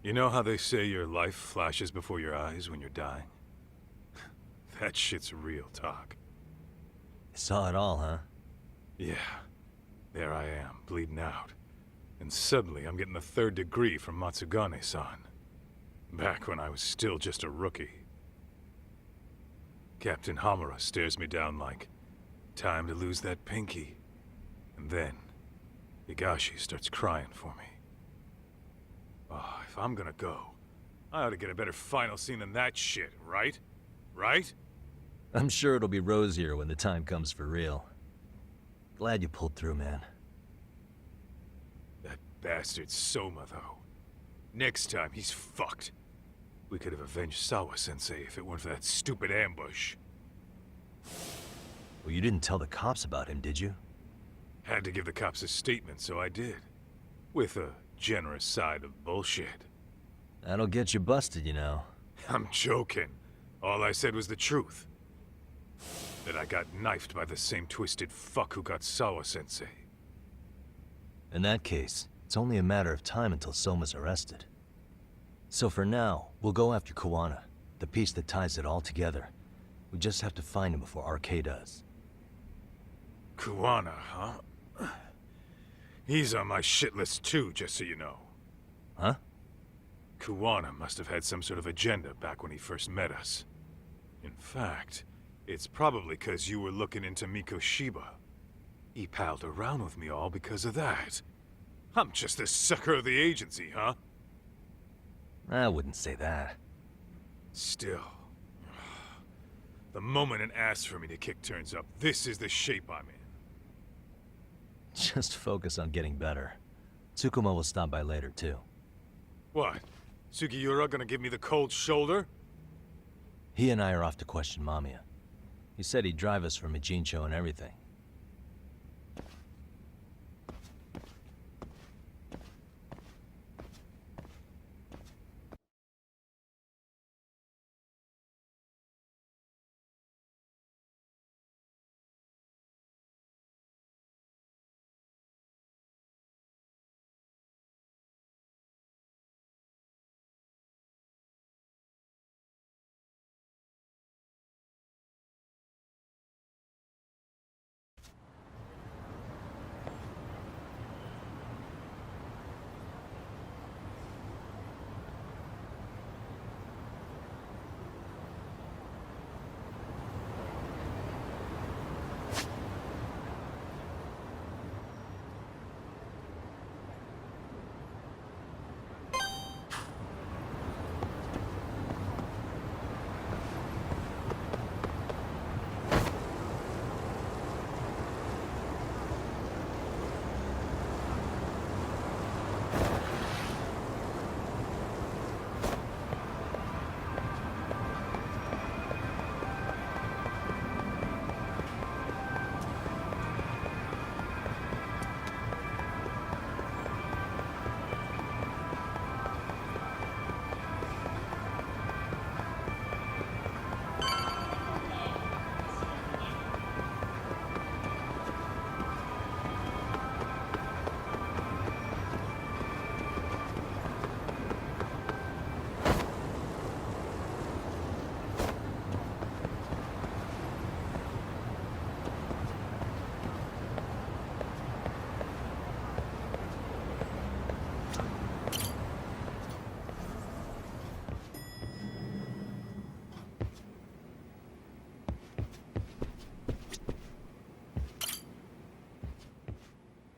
You know how they say your life flashes before your eyes when you're dying? That shit's real talk. You saw it all, huh? Yeah. There I am, bleeding out. And suddenly I'm getting the 3rd degree from Matsugane-san. Back when I was still just a rookie. Captain Hamura stares me down like, time to lose that pinky. And then, Higashi starts crying for me. Oh, if I'm gonna go, I ought to get a better final scene than that shit, right? Right? I'm sure it'll be rosier when the time comes for real. Glad you pulled through, man. That bastard Soma, though. Next time, he's fucked. We could have avenged Sawa-sensei if it weren't for that stupid ambush. Well, you didn't tell the cops about him, did you? Had to give the cops a statement, so I did. With a generous side of bullshit. That'll get you busted, you know. I'm joking. All I said was the truth. That I got knifed by the same twisted fuck who got Sawa-sensei. In that case, it's only a matter of time until Soma's arrested. So for now, we'll go after Kuwana, the piece that ties it all together. We just have to find him before RK does. Kuwana, huh? He's on my shit list too, just so you know. Huh? Kuwana must have had some sort of agenda back when he first met us. In fact, it's probably because you were looking into Mikoshiba. He palled around with me all because of that. I'm just the sucker of the agency, huh? I wouldn't say that. Still. The moment an ass for me to kick turns up, this is the shape I'm in. Just focus on getting better. Tsukuma will stop by later, too. What? Sugiura gonna give me the cold shoulder? He and I are off to question Mamiya. He said he'd drive us from Ijincho and everything.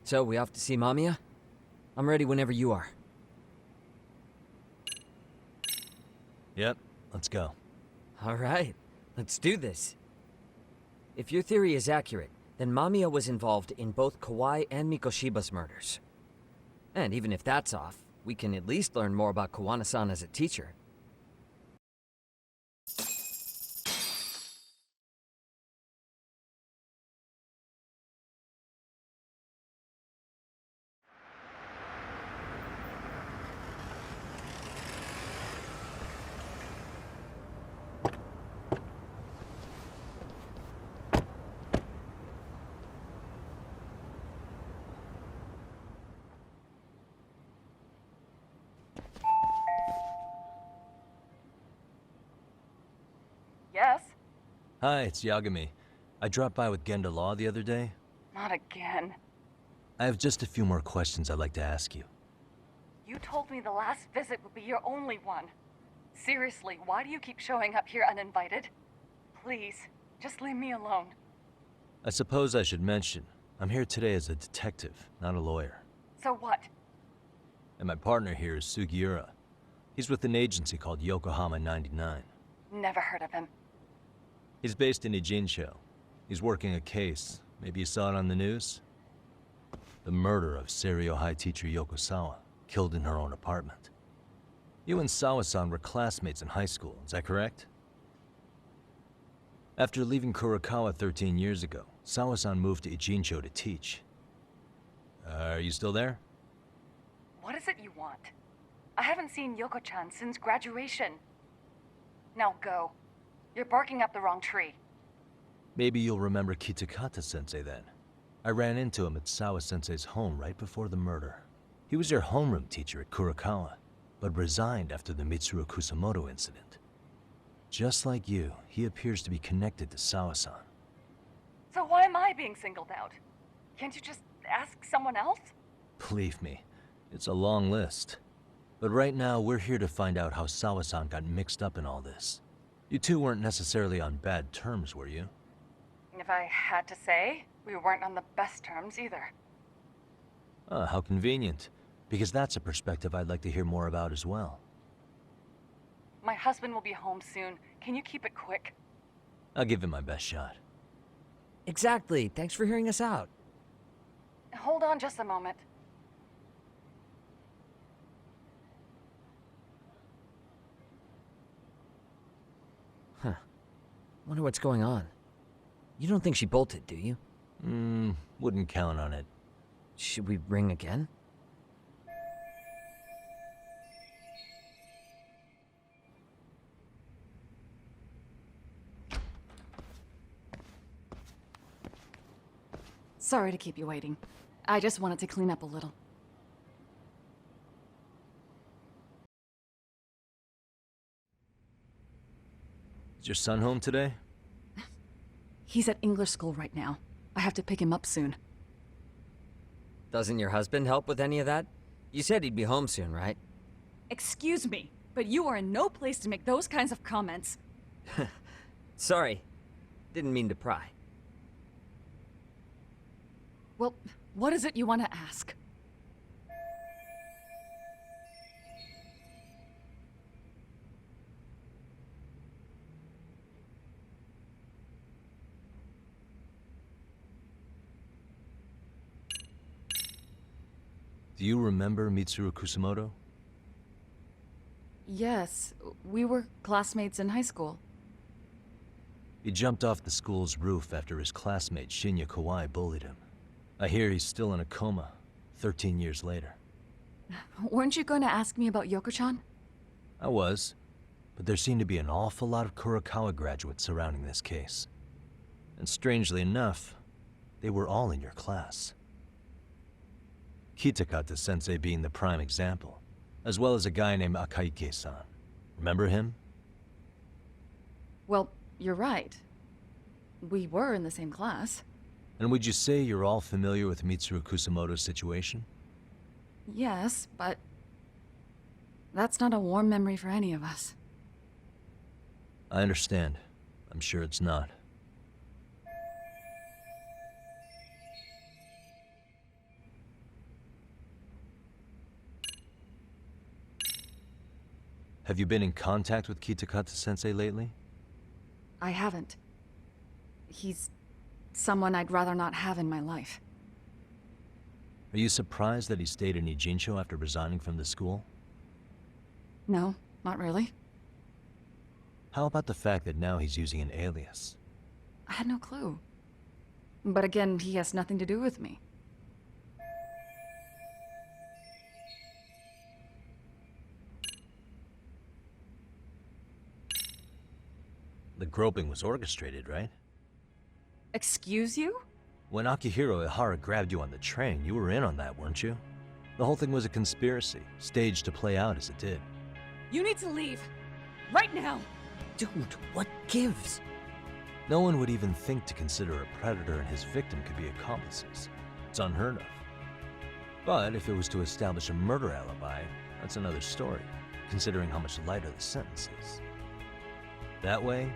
So, we off to see Mamiya? I'm ready whenever you are. Yep, let's go. Alright, let's do this. If your theory is accurate, then Mamiya was involved in both Kawai and Mikoshiba's murders. And even if that's off, we can at least learn more about Kuwana-san as a teacher. Hi, it's Yagami. I dropped by with Genda Law the other day. Not again. I have just a few more questions I'd like to ask you. You told me the last visit would be your only one. Seriously, why do you keep showing up here uninvited? Please, just leave me alone. I suppose I should mention, I'm here today as a detective, not a lawyer. So what? And my partner here is Sugiura. He's with an agency called Yokohama 99. Never heard of him. He's based in Ijincho. He's working a case. Maybe you saw it on the news? The murder of Seiryo High teacher Yokosawa, killed in her own apartment. You and Sawa-san were classmates in high school, is that correct? After leaving Kurokawa 13 years ago, Sawa-san moved to Ijincho to teach. Are you still there? What is it you want? I haven't seen Yoko-chan since graduation. Now go. You're barking up the wrong tree. Maybe you'll remember Kitakata-sensei then. I ran into him at Sawa-sensei's home right before the murder. He was your homeroom teacher at Kurokawa, but resigned after the Mitsuru Kusamoto incident. Just like you, he appears to be connected to Sawa-san. So why am I being singled out? Can't you just ask someone else? Believe me, it's a long list. But right now, we're here to find out how Sawa-san got mixed up in all this. You two weren't necessarily on bad terms, were you? If I had to say, we weren't on the best terms either. Ah, how convenient. Because that's a perspective I'd like to hear more about as well. My husband will be home soon. Can you keep it quick? I'll give it my best shot. Exactly. Thanks for hearing us out. Hold on just a moment. Huh. Wonder what's going on. You don't think she bolted, do you? Wouldn't count on it. Should we ring again? Sorry to keep you waiting. I just wanted to clean up a little. Is your son home today? He's at English school right now. I have to pick him up soon. Doesn't your husband help with any of that? You said he'd be home soon, right? Excuse me, but you are in no place to make those kinds of comments. Sorry. Didn't mean to pry. Well, what is it you want to ask? Do you remember Mitsuru Kusamoto? Yes, we were classmates in high school. He jumped off the school's roof after his classmate Shinya Kawai bullied him. I hear he's still in a coma, 13 years later. Weren't you going to ask me about Yoko-chan? I was, but there seemed to be an awful lot of Kurokawa graduates surrounding this case. And strangely enough, they were all in your class. Kitakata-sensei being the prime example, as well as a guy named Akaike-san. Remember him? Well, you're right. We were in the same class. And would you say you're all familiar with Mitsuru Kusamoto's situation? Yes, but that's not a warm memory for any of us. I understand. I'm sure it's not. Have you been in contact with Kitakata-sensei lately? I haven't. He's someone I'd rather not have in my life. Are you surprised that he stayed in Ijincho after resigning from the school? No, not really. How about the fact that now he's using an alias? I had no clue. But again, he has nothing to do with me. The groping was orchestrated, right? Excuse you? When Akihiro Ihara grabbed you on the train, you were in on that, weren't you? The whole thing was a conspiracy, staged to play out as it did. You need to leave. Right now. Dude, what gives? No one would even think to consider a predator and his victim could be accomplices. It's unheard of. But if it was to establish a murder alibi, that's another story, considering how much lighter the sentence is. That way,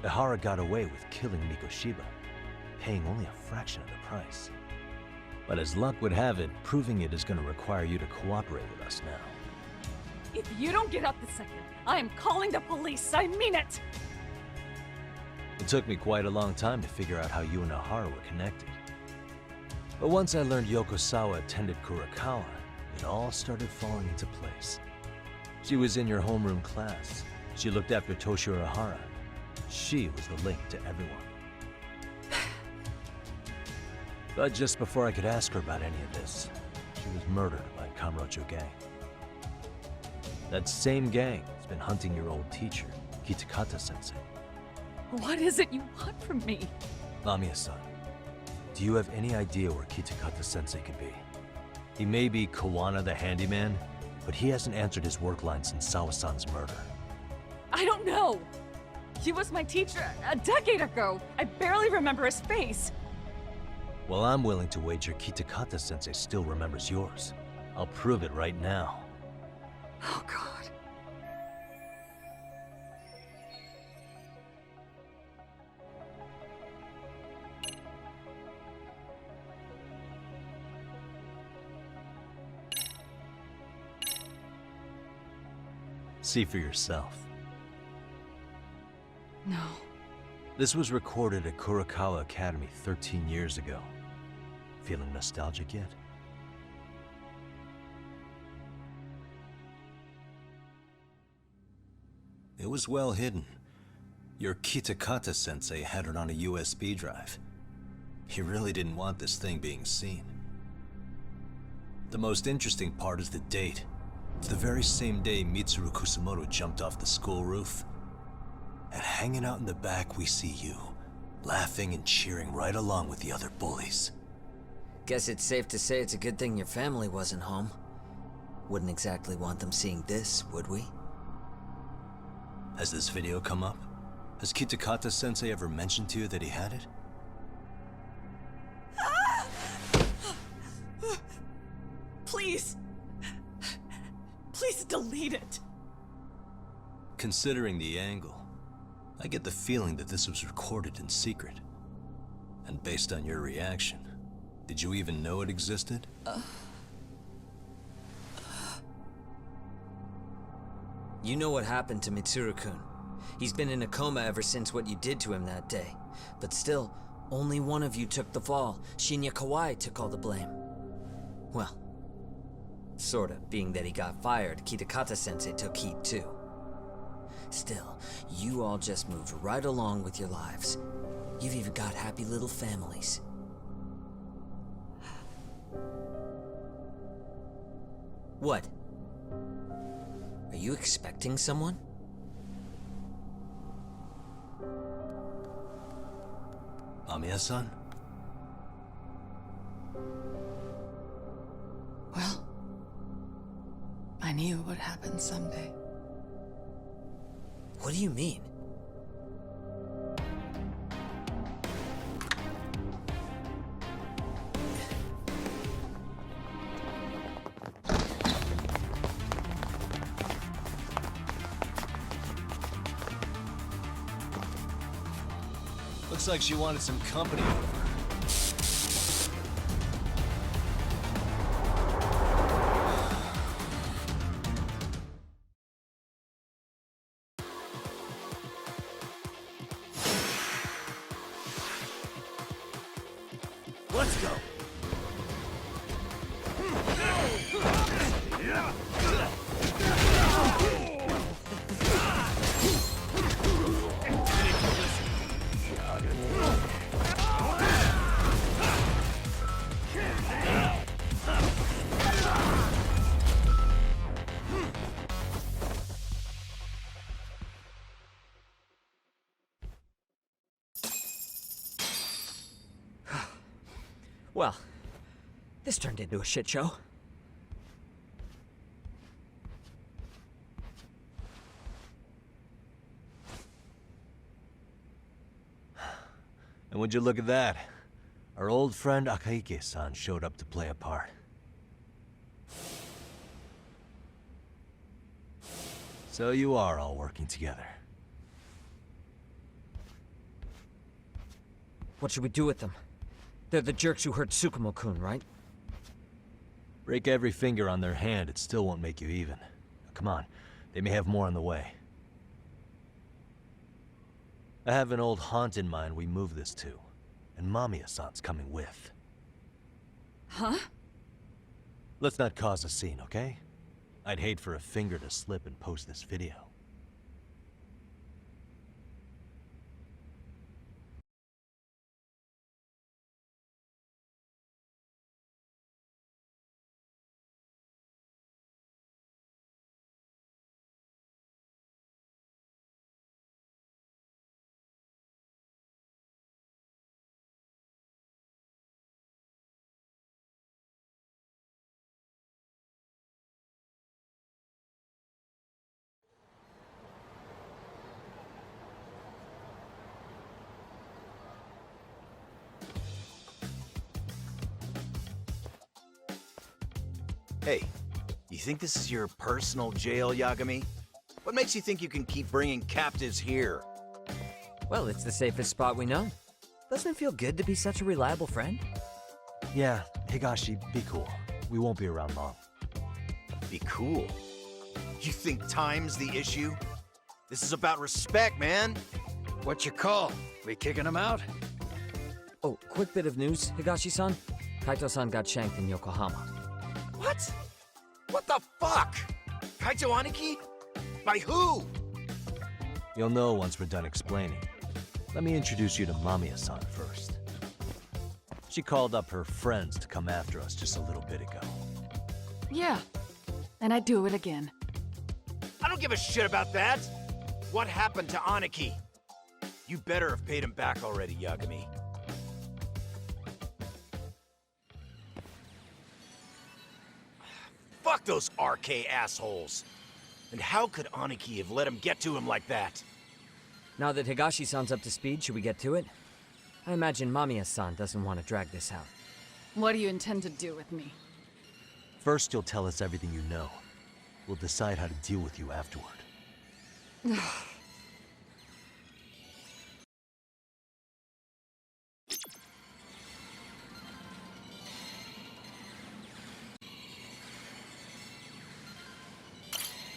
Ihara got away with killing Mikoshiba, paying only a fraction of the price. But as luck would have it, proving it is going to require you to cooperate with us now. If you don't get up this second, I am calling the police. I mean it. It took me quite a long time to figure out how you and Ihara were connected. But once I learned Yokosawa attended Kurakawa, it all started falling into place. She was in your homeroom class. She looked after Toshiro Ihara. She was the link to everyone. But just before I could ask her about any of this, she was murdered by Kamurocho gang. That same gang has been hunting your old teacher, Kitakata-sensei. What is it you want from me? Mamiya-san, do you have any idea where Kitakata-sensei could be? He may be Kawana the handyman, but he hasn't answered his work line since Sawa-san's murder. I don't know. He was my teacher a decade ago. I barely remember his face. Well, I'm willing to wager Kitakata-sensei still remembers yours. I'll prove it right now. Oh, God. See for yourself. No. This was recorded at Kurakawa Academy 13 years ago. Feeling nostalgic yet? It was well hidden. Your Kitakata-sensei had it on a USB drive. He really didn't want this thing being seen. The most interesting part is the date. It's the very same day Mitsuru Kusamoto jumped off the school roof. And hanging out in the back, we see you, laughing and cheering right along with the other bullies. Guess it's safe to say it's a good thing your family wasn't home. Wouldn't exactly want them seeing this, would we? Has this video come up? Has Kitakata-sensei ever mentioned to you that he had it? Please. Please delete it. Considering the angle, I get the feeling that this was recorded in secret. And based on your reaction, did you even know it existed? You know what happened to Mitsuru-kun. He's been in a coma ever since what you did to him that day. But still, only one of you took the fall. Shinya Kawai took all the blame. Well, sorta, being that he got fired, Kitakata-sensei took heat too. Still, you all just moved right along with your lives. You've even got happy little families. What? Are you expecting someone? Mamiya-san? Well, I knew it would happen someday. What do you mean? Looks like she wanted some company over. Let's go. Well, this turned into a shit show. And would you look at that? Our old friend Akaike-san showed up to play a part. So you are all working together. What should we do with them? They're the jerks who hurt Tsukumo-kun, right? Break every finger on their hand, it still won't make you even. Come on, they may have more on the way. I have an old haunt in mind we move this to, and Mamiya-san's coming with. Huh? Let's not cause a scene, okay? I'd hate for a finger to slip and post this video. Hey, you think this is your personal jail, Yagami? What makes you think you can keep bringing captives here? Well, it's the safest spot we know. Doesn't it feel good to be such a reliable friend? Yeah, Higashi, be cool. We won't be around long. Be cool. You think time's the issue? This is about respect, man. What's your call? We kicking him out? Oh, quick bit of news, Higashi-san. Kaito-san got shanked in Yokohama. What? What the fuck? Kaito Aniki? By who? You'll know once we're done explaining. Let me introduce you to Mamiya-san first. She called up her friends to come after us just a little bit ago. Yeah. And I'd do it again. I don't give a shit about that. What happened to Aniki? You better have paid him back already, Yagami. Fuck those RK assholes. And how could Aniki have let him get to him like that? Now that Higashi-san's up to speed, should we get to it? I imagine Mamiya-san doesn't want to drag this out. What do you intend to do with me? First, you'll tell us everything you know. We'll decide how to deal with you afterward.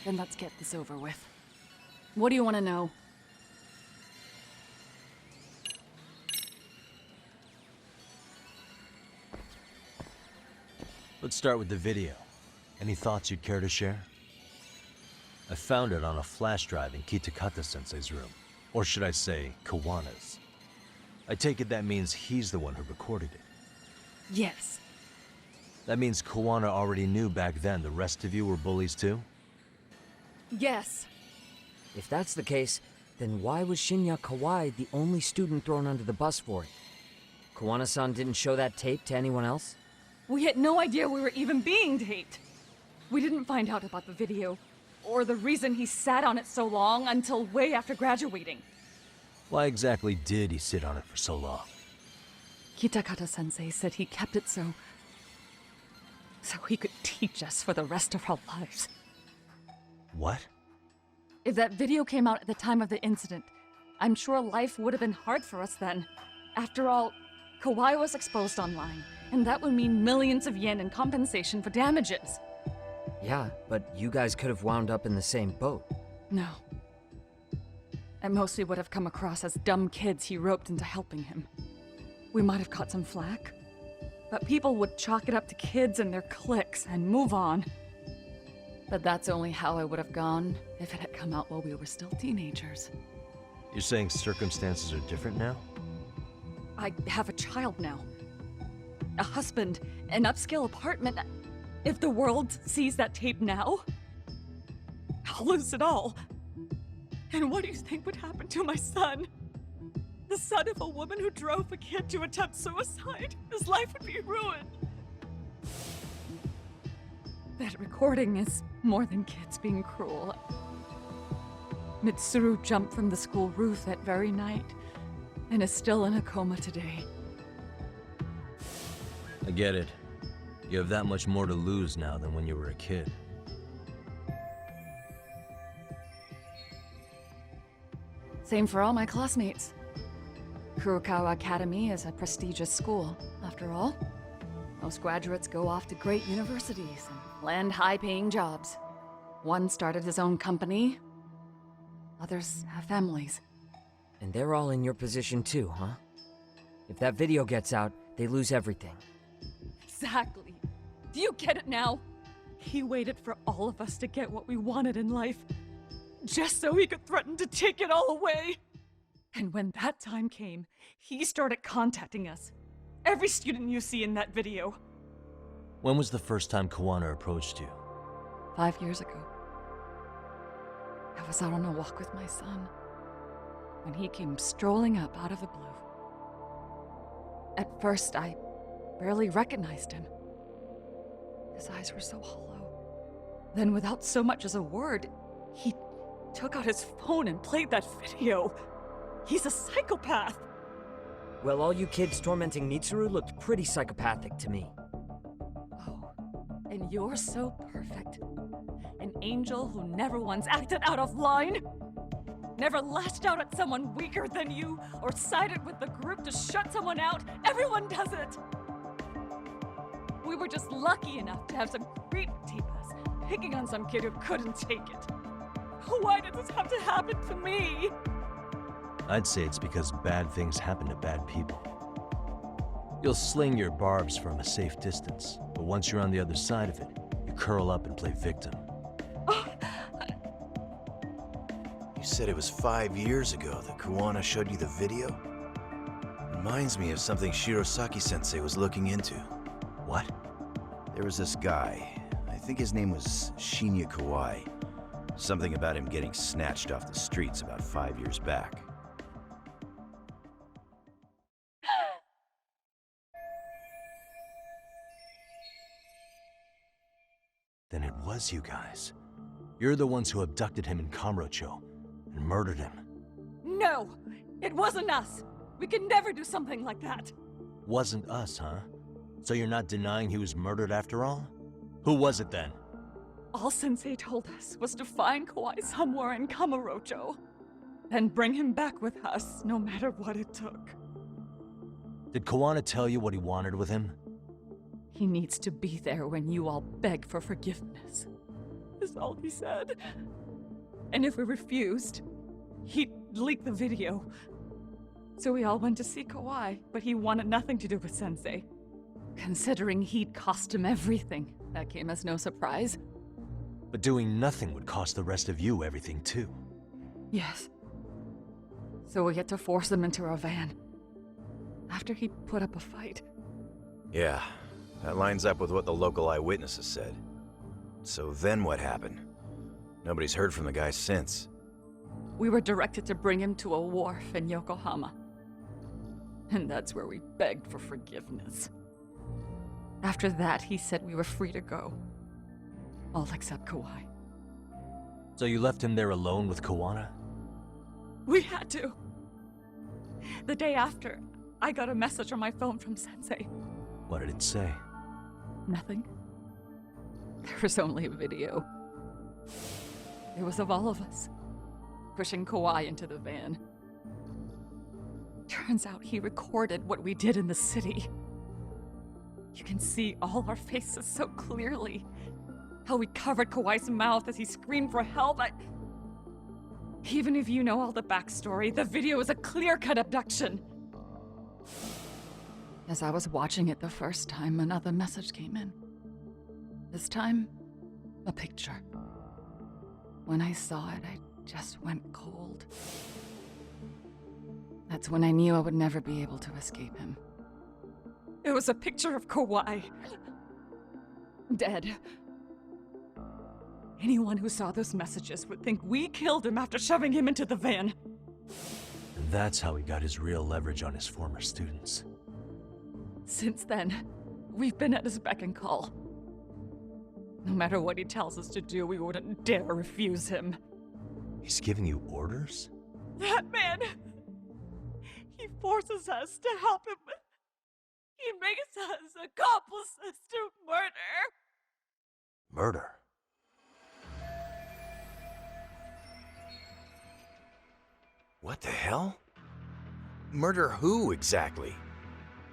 Then let's get this over with. What do you want to know? Let's start with the video. Any thoughts you'd care to share? I found it on a flash drive in Kitakata-sensei's room. Or should I say, Kawana's. I take it that means he's the one who recorded it. Yes. That means Kawana already knew back then the rest of you were bullies too? Yes. If that's the case, then why was Shinya Kawai the only student thrown under the bus for it? Kawana-san didn't show that tape to anyone else? We had no idea we were even being taped. We didn't find out about the video, or the reason he sat on it so long until way after graduating. Why exactly did he sit on it for so long? Kitakata-sensei said he kept it so he could teach us for the rest of our lives. What? If that video came out at the time of the incident, I'm sure life would have been hard for us then. After all, Kawai was exposed online, and that would mean millions of yen in compensation for damages. Yeah, but you guys could have wound up in the same boat. No. At most, we would have come across as dumb kids he roped into helping him. We might have caught some flack, but people would chalk it up to kids and their cliques and move on. But that's only how I would have gone if it had come out while we were still teenagers. You're saying circumstances are different now? I have a child now. A husband, an upscale apartment. If the world sees that tape now, I'll lose it all. And what do you think would happen to my son? The son of a woman who drove a kid to attempt suicide. His life would be ruined. That recording is more than kids being cruel. Mitsuru jumped from the school roof that very night. and is still in a coma today. I get it. You have that much more to lose now than when you were a kid. Same for all my classmates. Kurokawa Academy is a prestigious school, after all. Most graduates go off to great universities and land high-paying jobs. One started his own company. Others have families. And they're all in your position too, huh? If that video gets out, they lose everything. Exactly. Do you get it now? He waited for all of us to get what we wanted in life, just so he could threaten to take it all away. And when that time came, he started contacting us. Every student you see in that video. When was the first time Kawana approached you? 5 years ago. I was out on a walk with my son, when he came strolling up out of the blue. At first, I barely recognized him. His eyes were so hollow. Then, without so much as a word, he took out his phone and played that video. He's a psychopath! Well, all you kids tormenting Mitsuru looked pretty psychopathic to me. Oh, and you're so perfect. An angel who never once acted out of line. Never lashed out at someone weaker than you, or sided with the group to shut someone out. Everyone does it! We were just lucky enough to have some creep tape us, picking on some kid who couldn't take it. Why did this have to happen to me? I'd say it's because bad things happen to bad people. You'll sling your barbs from a safe distance, but once you're on the other side of it, you curl up and play victim. You said it was 5 years ago that Kawana showed you the video? Reminds me of something Shirosaki-sensei was looking into. What? There was this guy. I think his name was Shinya Kawai. Something about him getting snatched off the streets about 5 years back. Then it was you guys. You're the ones who abducted him in Kamurocho and murdered him. No! It wasn't us! We could never do something like that! Wasn't us, huh? So you're not denying he was murdered after all? Who was it then? All Sensei told us was to find Kawai somewhere in Kamurocho, then bring him back with us, no matter what it took. Did Kawana tell you what he wanted with him? He needs to be there when you all beg for forgiveness, is all he said. And if we refused, he'd leak the video. So we all went to see Kawai, but he wanted nothing to do with Sensei. Considering he'd cost him everything, that came as no surprise. But doing nothing would cost the rest of you everything too. Yes. So we had to force him into our van. After he put up a fight. Yeah, that lines up with what the local eyewitnesses said. So then what happened? Nobody's heard from the guy since. We were directed to bring him to a wharf in Yokohama. And that's where we begged for forgiveness. After that, he said we were free to go. All except Kawai. So you left him there alone with Kawana? We had to. The day after, I got a message on my phone from Sensei. What did it say? Nothing. There was only a video. It was of all of us, pushing Kawai into the van. Turns out he recorded what we did in the city. You can see all our faces so clearly. How we covered Kawai's mouth as he screamed for help. Even if you know all the backstory, the video is a clear-cut abduction. As I was watching it the first time, another message came in. This time, a picture. When I saw it, I just went cold. That's when I knew I would never be able to escape him. It was a picture of Kawai. Dead. Anyone who saw those messages would think we killed him after shoving him into the van. And that's how he got his real leverage on his former students. Since then, we've been at his beck and call. No matter what he tells us to do, we wouldn't dare refuse him. He's giving you orders? That man! He forces us to help him. He makes us accomplices to murder. Murder? What the hell? Murder who, exactly?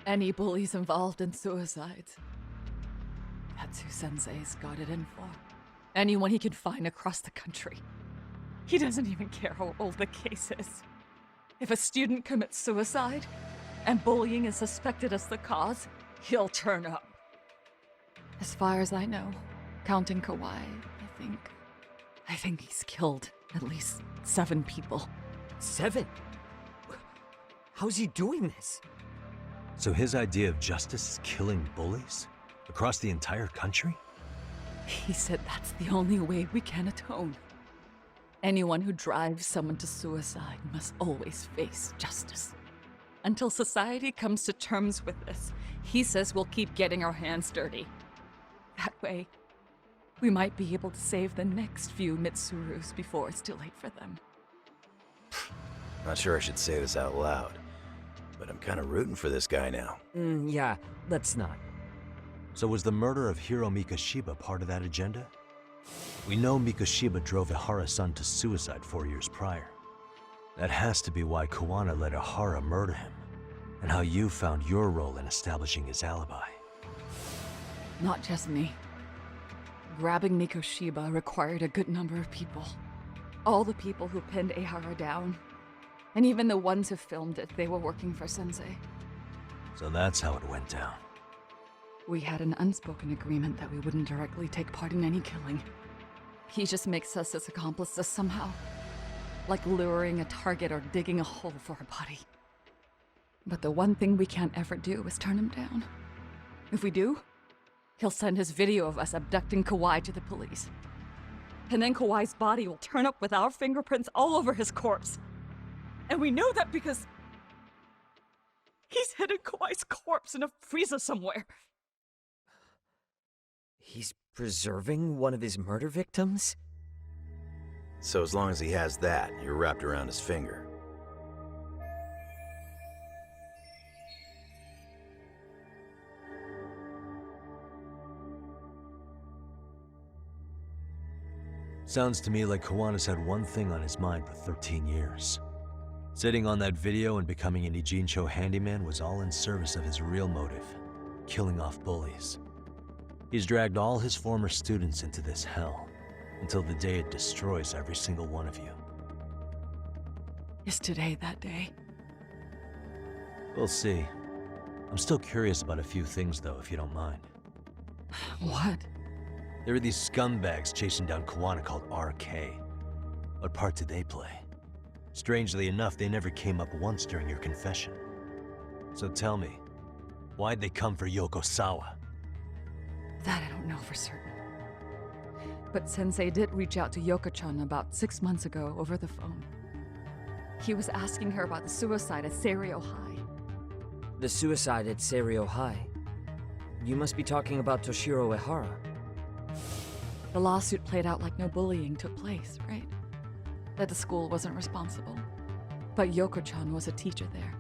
Any bullies involved in suicides. That's who Sensei's got it in for. Anyone he can find across the country. He doesn't even care how old the case is. If a student commits suicide, and bullying is suspected as the cause, he'll turn up. As far as I know, counting Kawai, I think he's killed at least 7 people. 7? How's he doing this? So his idea of justice is killing bullies? Across the entire country? He said that's the only way we can atone. Anyone who drives someone to suicide must always face justice. Until society comes to terms with this, he says we'll keep getting our hands dirty. That way, we might be able to save the next few Mitsurus before it's too late for them. Not sure I should say this out loud, but I'm kind of rooting for this guy now. Yeah, let's not. So was the murder of Hiro Mikoshiba part of that agenda? We know Mikoshiba drove Ihara-san to suicide 4 years prior. That has to be why Kuwana let Ihara murder him, and how you found your role in establishing his alibi. Not just me. Grabbing Mikoshiba required a good number of people. All the people who pinned Ihara down, and even the ones who filmed it, they were working for Sensei. So that's how it went down. We had an unspoken agreement that we wouldn't directly take part in any killing. He just makes us his accomplices somehow. Like luring a target or digging a hole for a body. But the one thing we can't ever do is turn him down. If we do, he'll send his video of us abducting Kawai to the police. And then Kawai's body will turn up with our fingerprints all over his corpse. And we know that because he's hidden Kawai's corpse in a freezer somewhere. He's preserving one of his murder victims? So as long as he has that, you're wrapped around his finger. Sounds to me like Kawana's had one thing on his mind for 13 years. Sitting on that video and becoming an Ijincho handyman was all in service of his real motive, killing off bullies. He's dragged all his former students into this hell, until the day it destroys every single one of you. Is today that day? We'll see. I'm still curious about a few things though, if you don't mind. What? There are these scumbags chasing down Kuwana called RK. What part did they play? Strangely enough, they never came up once during your confession. So tell me, why'd they come for Yokosawa? That I don't know for certain. But Sensei did reach out to Yoko-chan about 6 months ago over the phone. He was asking her about the suicide at Seiryo High. The suicide at Seiryo High? You must be talking about Toshiro Ehara. The lawsuit played out like no bullying took place, right? That the school wasn't responsible. But Yoko-chan was a teacher there,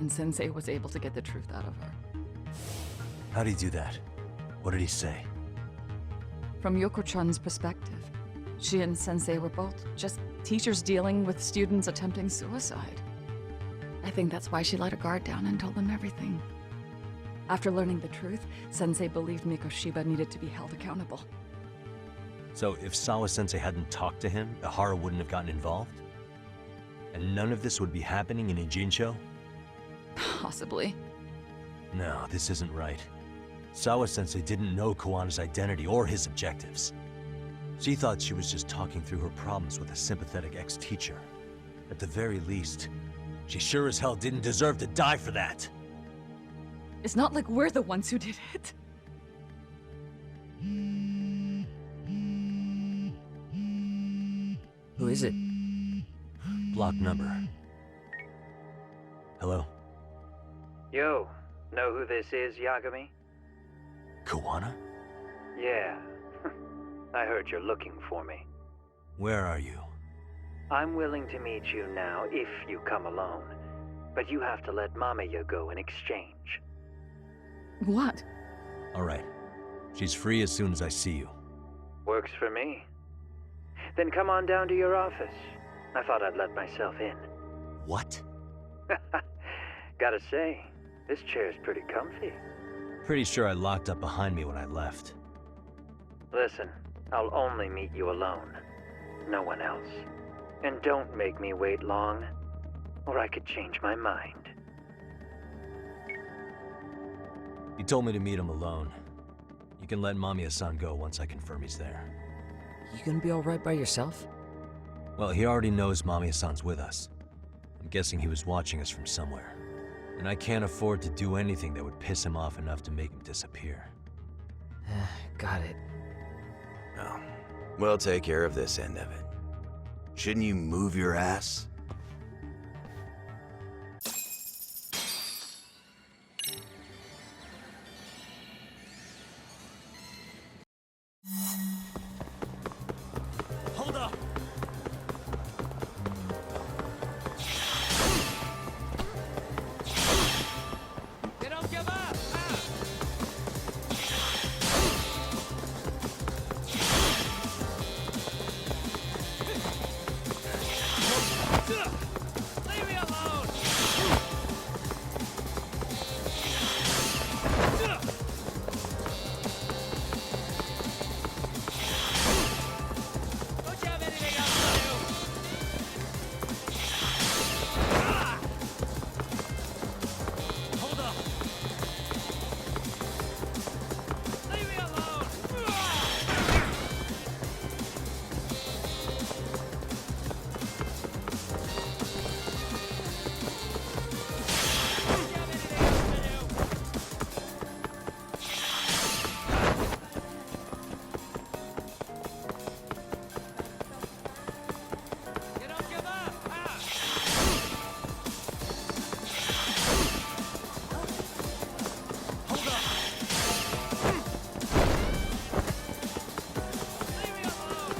and Sensei was able to get the truth out of her. How'd he do that? What did he say? From Yoko-chan's perspective, she and Sensei were both just teachers dealing with students attempting suicide. I think that's why she let her guard down and told them everything. After learning the truth, Sensei believed Mikoshiba needed to be held accountable. So if Sawa-sensei hadn't talked to him, Ihara wouldn't have gotten involved? And none of this would be happening in Ijincho? Possibly. No, this isn't right. Sawa-sensei didn't know Kawana's identity or his objectives. She thought she was just talking through her problems with a sympathetic ex-teacher. At the very least, she sure as hell didn't deserve to die for that! It's not like we're the ones who did it. Who is it? Block number. Hello? Yo, know who this is, Yagami? Kawana? Yeah. I heard you're looking for me. Where are you? I'm willing to meet you now if you come alone. but you have to let Mamiya go in exchange. What? All right. She's free as soon as I see you. Works for me. Then come on down to your office. I thought I'd let myself in. What? Gotta say, this chair's pretty comfy. Pretty sure I locked up behind me when I left. Listen, I'll only meet you alone. No one else. And don't make me wait long, or I could change my mind. He told me to meet him alone. You can let Mamiya-san go once I confirm he's there. You gonna be alright by yourself? Well, he already knows Mamiya-san's with us. I'm guessing he was watching us from somewhere. And I can't afford to do anything that would piss him off enough to make him disappear. Got it. Oh, we'll take care of this end of it. Shouldn't you move your ass? Hold up! They don't give up! Leave me alone! Don't you have anything else to do? Hold up! Leave me alone! Don't you have anything else to do? You don't give up! Hold up! Leave me alone!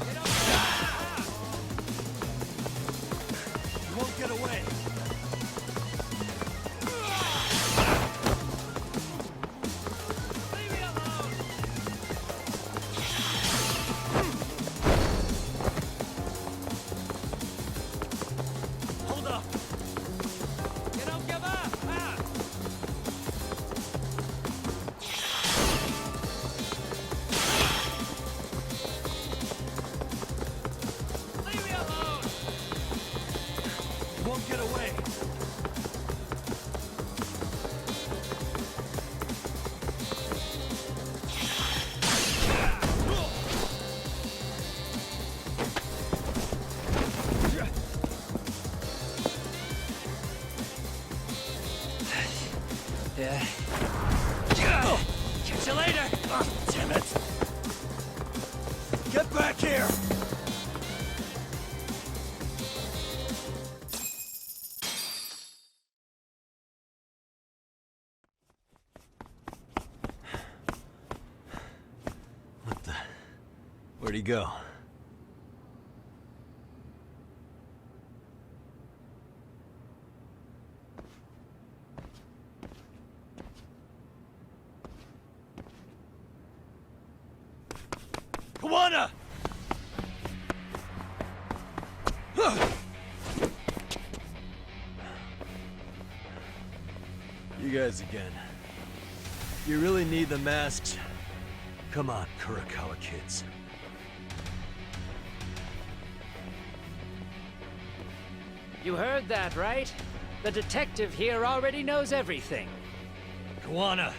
You don't give up! You won't get away! Leave me alone! Hold up! You don't give up! Leave me alone! You won't get away! Yeah. Catch you later! Damn it! Get back here! What the? Where'd he go? Kawana! You guys again. You really need the masks? Come on, Kurakawa kids. You heard that, right? The detective here already knows everything. Kawana!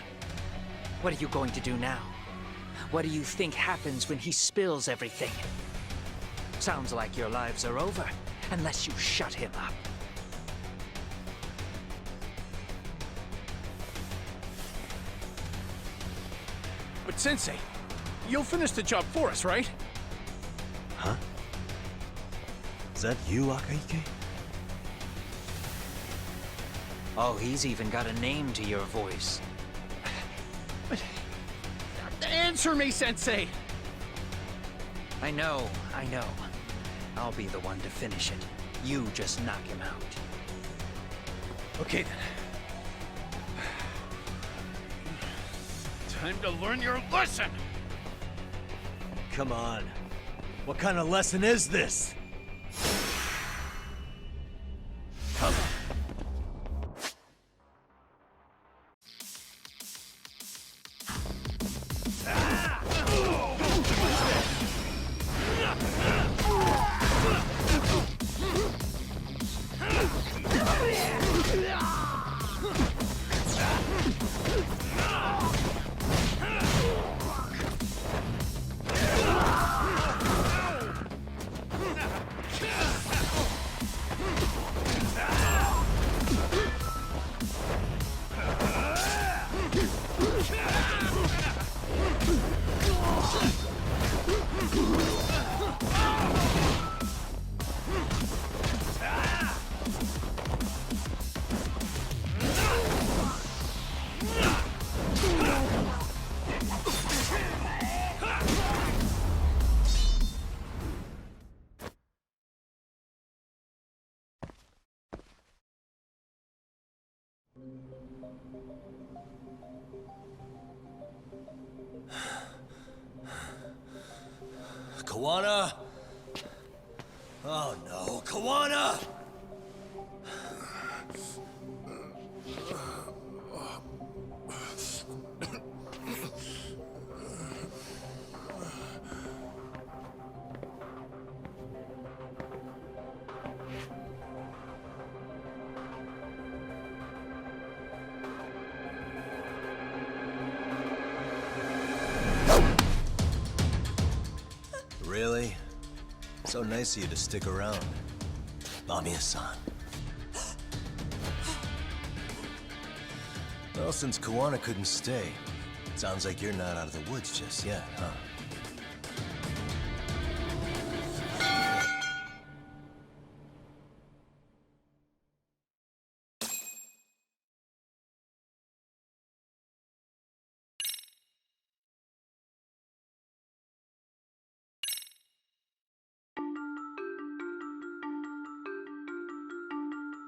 What are you going to do now? What do you think happens when he spills everything? Sounds like your lives are over, unless you shut him up. But Sensei, you'll finish the job for us, right? Huh? Is that you, Akaike? Oh, he's even got a name to your voice. Answer me, Sensei! I know. I'll be the one to finish it. You just knock him out. Okay, then. Time to learn your lesson! Come on. What kind of lesson is this? Come on. Kawana? Oh no, Kawana! Really? So nice of you to stick around. Mamiya-san. Well, since Kawana couldn't stay, sounds like you're not out of the woods just yet, huh?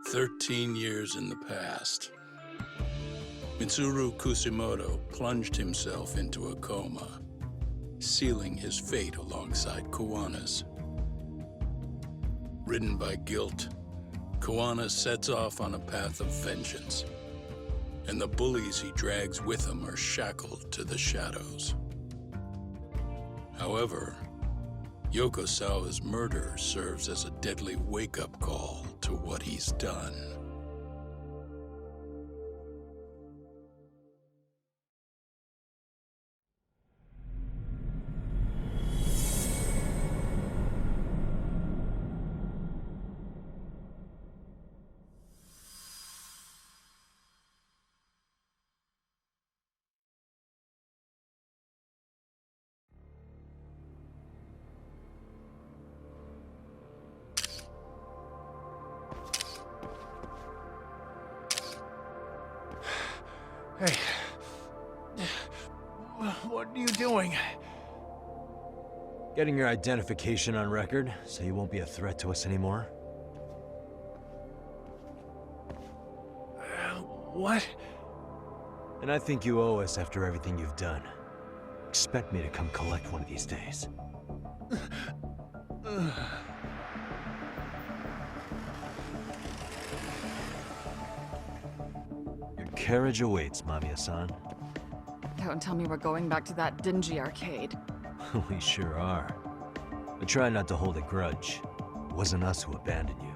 "13 years in the past. Mitsuru Kusimoto plunged himself into a coma, sealing his fate alongside Kawana's. Ridden by guilt, Kawana sets off on a path of vengeance, and the bullies he drags with him are shackled to the shadows. However, Yokosawa's murder serves as a deadly wake-up call to what he's done. Hey. What are you doing? Getting your identification on record, so you won't be a threat to us anymore? What? And I think you owe us after everything you've done. Expect me to come collect one of these days. Your carriage awaits, Mamiya-san. Don't tell me we're going back to that dingy arcade. We sure are. But try not to hold a grudge. It wasn't us who abandoned you.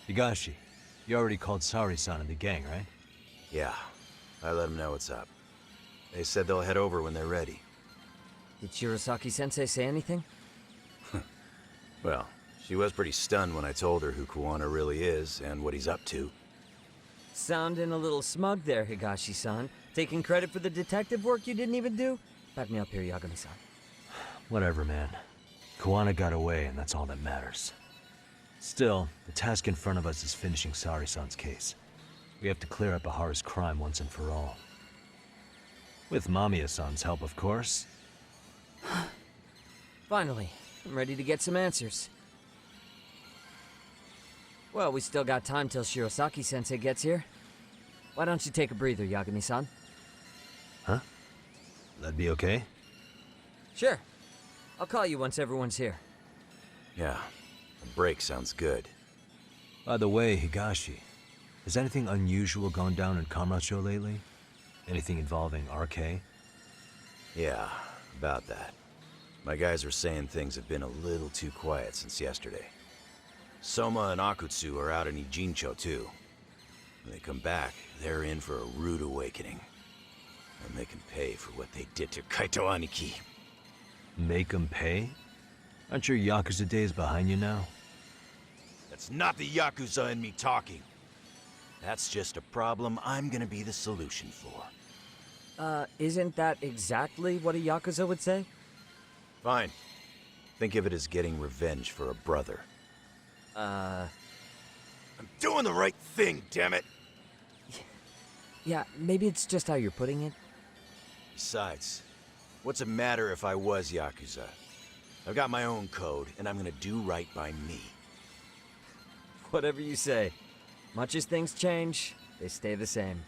Higashi, you already called Sari-san and the gang, right? Yeah, I let them know what's up. They said they'll head over when they're ready. Did Shirosaki-sensei say anything? Well, she was pretty stunned when I told her who Kawana really is and what he's up to. Sounding a little smug there, Higashi-san. Taking credit for the detective work you didn't even do? Back me up here, Yagami-san. Whatever, man. Kuwana got away, and that's all that matters. Still, the task in front of us is finishing Sari-san's case. We have to clear up Ahara's crime once and for all. With Mamiya-san's help, of course. Finally, I'm ready to get some answers. Well, we still got time till Shirosaki-sensei gets here. Why don't you take a breather, Yagami-san? Huh? That'd be okay? Sure. I'll call you once everyone's here. Yeah, a break sounds good. By the way, Higashi, has anything unusual gone down in Kamasho lately? Anything involving RK? Yeah, about that. My guys are saying things have been a little too quiet since yesterday. Soma and Akutsu are out in Ijincho too. When they come back, they're in for a rude awakening. And they can pay for what they did to Kaito Aniki. Make 'em pay? Aren't your Yakuza days behind you now? That's not the Yakuza in me talking. That's just a problem I'm gonna be the solution for. Isn't that exactly what a Yakuza would say? Fine. Think of it as getting revenge for a brother. I'm doing the right thing, damn it! Yeah, maybe it's just how you're putting it. Besides, what's it matter if I was Yakuza? I've got my own code, and I'm gonna do right by me. Whatever you say. Much as things change, they stay the same.